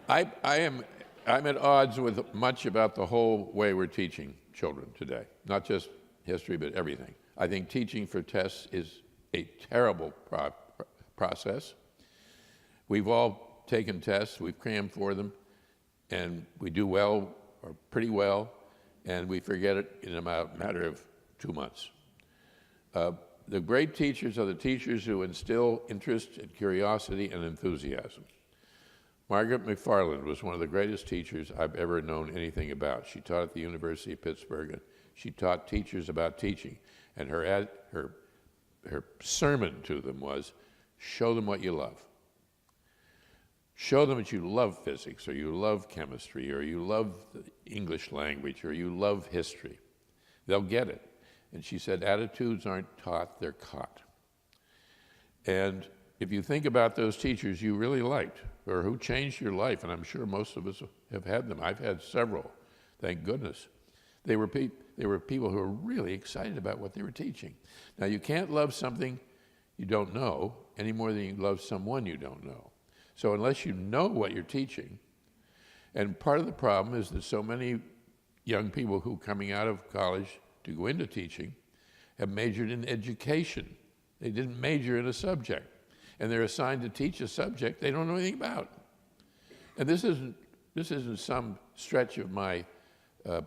I'm at odds with much about the whole way we're teaching children today, not just history, but everything. I think teaching for tests is a terrible process. We've all taken tests, we've crammed for them, and we do well, or pretty well, and we forget it in a matter of 2 months. The great teachers are the teachers who instill interest and curiosity and enthusiasm. Margaret McFarland was one of the greatest teachers I've ever known anything about. She taught at the University of Pittsburgh, and she taught teachers about teaching. And her sermon to them was, show them what you love. Show them that you love physics, or you love chemistry, or you love the English language, or you love history. They'll get it. And she said, attitudes aren't taught, they're caught. And if you think about those teachers you really liked, or who changed your life, and I'm sure most of us have had them. I've had several, thank goodness. They were people who were really excited about what they were teaching. Now, you can't love something you don't know any more than you love someone you don't know. So unless you know what you're teaching, and part of the problem is that so many young people who are coming out of college to go into teaching have majored in education. They didn't major in a subject. And they're assigned to teach a subject they don't know anything about. And this isn't some stretch of my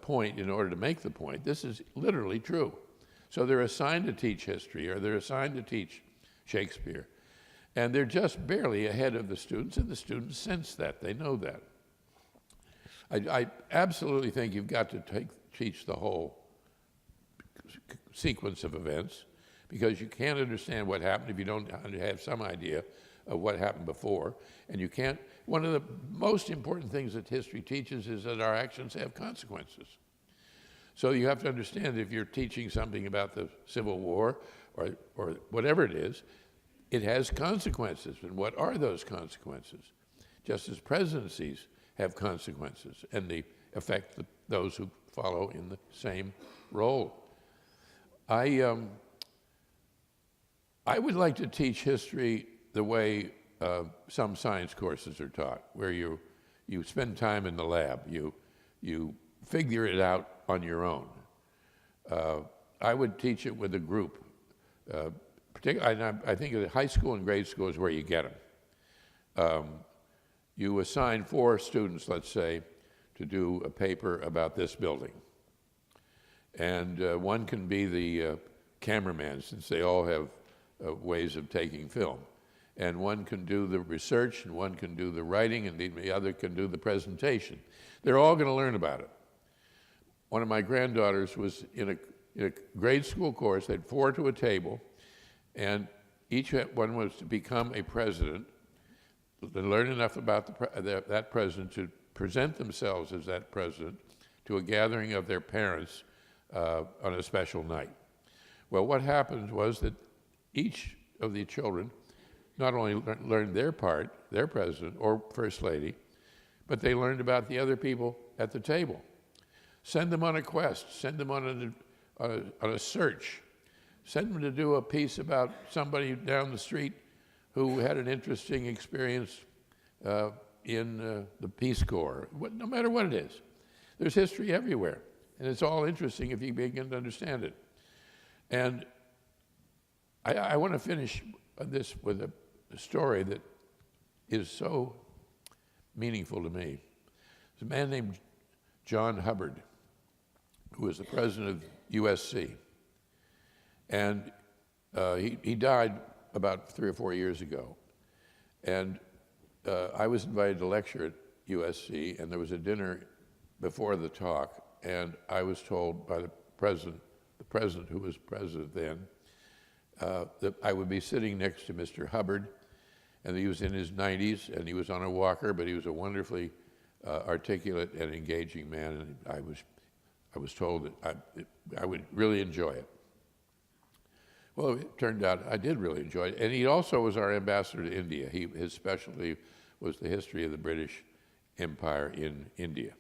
point in order to make the point. This is literally true. So they're assigned to teach history, or they're assigned to teach Shakespeare. And they're just barely ahead of the students, and the students sense that. They know that. I absolutely think you've got to teach the whole sequence of events, because you can't understand what happened if you don't have some idea of what happened before. And you can't, one of the most important things that history teaches is that our actions have consequences. So you have to understand, if you're teaching something about the Civil War or whatever it is, it has consequences. And what are those consequences? Just as presidencies have consequences, and they affect those who follow in the same role. I would like to teach history the way some science courses are taught, where you spend time in the lab, you figure it out on your own. I would teach it with a group. I think that high school and grade school is where you get them. You assign 4 students, let's say, to do a paper about this building. And one can be the cameraman, since they all have ways of taking film. And one can do the research, and one can do the writing, and the other can do the presentation. They're all going to learn about it. One of my granddaughters was in a grade school course. They had 4 to a table, and each one was to become a president, to learn enough about that president to present themselves as that president to a gathering of their parents on a special night. Well, what happened was that each of the children not only learned their part, their president or first lady, but they learned about the other people at the table. Send them on a quest, send them on a search, send them to do a piece about somebody down the street who had an interesting experience in the Peace Corps, no matter what it is. There's history everywhere, and it's all interesting if you begin to understand it. And I want to finish this with a story that is so meaningful to me. There's a man named John Hubbard, who was the president of USC. And he died about 3 or 4 years ago. And I was invited to lecture at USC, and there was a dinner before the talk, and I was told by the president who was president then, that I would be sitting next to Mr. Hubbard, and he was in his 90s, and he was on a walker, but he was a wonderfully articulate and engaging man, and I was told that I would really enjoy it. Well, it turned out I did really enjoy it, and he also was our ambassador to India. His specialty was the history of the British Empire in India.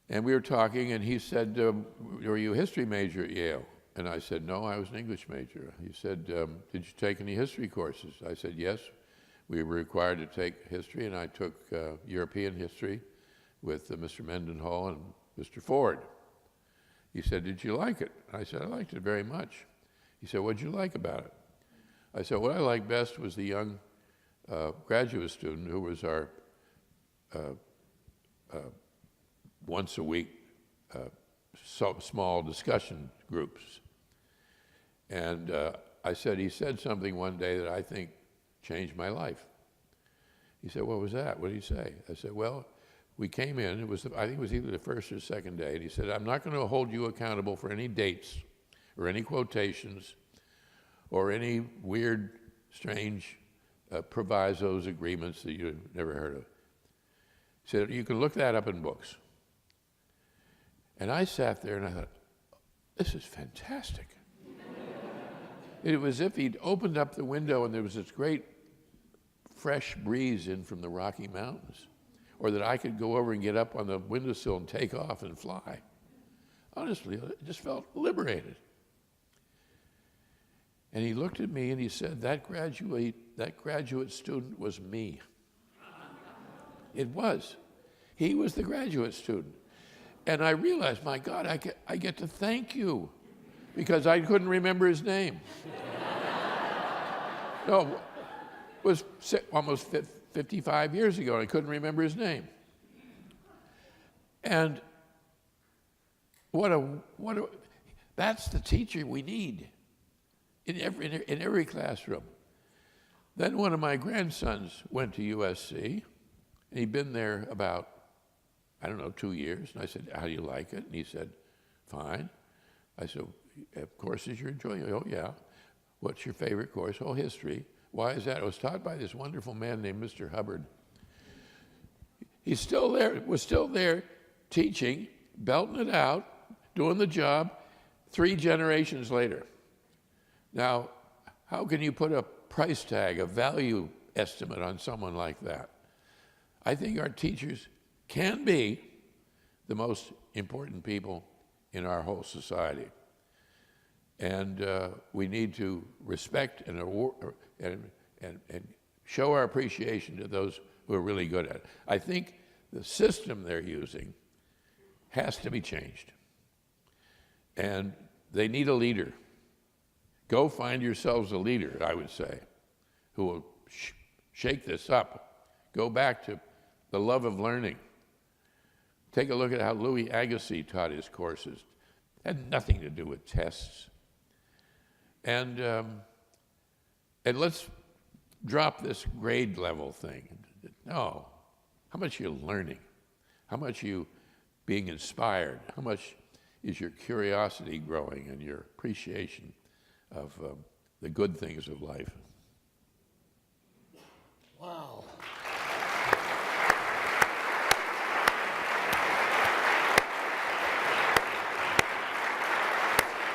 And we were talking, and he said, were you a history major at Yale? And I said, no, I was an English major. He said, did you take any history courses? I said, yes. we were required to take history, and I took European history with Mr. Mendenhall and Mr. Ford. He said, "Did you like it?" I said, "I liked it very much." He said, "What did you like about it?" I said, "What I liked best was the young graduate student who was our once a week small discussion groups." And I said, he said something one day that I think changed my life. He said, "What was that? What did he say?" I said, "Well, we came in, I think it was either the first or second day, and he said, 'I'm not going to hold you accountable for any dates or any quotations or any weird, strange provisos, agreements that you've never heard of.' He said, 'You can look that up in books.'" And I sat there and I thought, this is fantastic. It was as if he'd opened up the window and there was this great fresh breeze in from the Rocky Mountains, or that I could go over and get up on the windowsill and take off and fly. Honestly, I just felt liberated. And he looked at me and he said, that graduate student was me. It was. He was the graduate student. And I realized, my God, I get to thank you, because I couldn't remember his name. No, it was almost 55 years ago, and I couldn't remember his name. And that's the teacher we need in every classroom. Then one of my grandsons went to USC, and he'd been there about, 2 years. And I said, "How do you like it?" And he said, "Fine." I said, "Courses you're enjoying?" "Oh, yeah." "What's your favorite course?" "Oh, history." "Why is that?" "It was taught by this wonderful man named Mr. Hubbard." He's still there, was still there teaching, belting it out, doing the job 3 generations later. Now, how can you put a price tag, a value estimate on someone like that? I think our teachers can be the most important people in our whole society. And we need to respect and show our appreciation to those who are really good at it. I think the system they're using has to be changed. And they need a leader. Go find yourselves a leader, I would say, who will shake this up. Go back to the love of learning. Take a look at how Louis Agassiz taught his courses. It had nothing to do with tests. And let's drop this grade level thing. No. How much are you learning? How much are you being inspired? How much is your curiosity growing and your appreciation of the good things of life? Wow.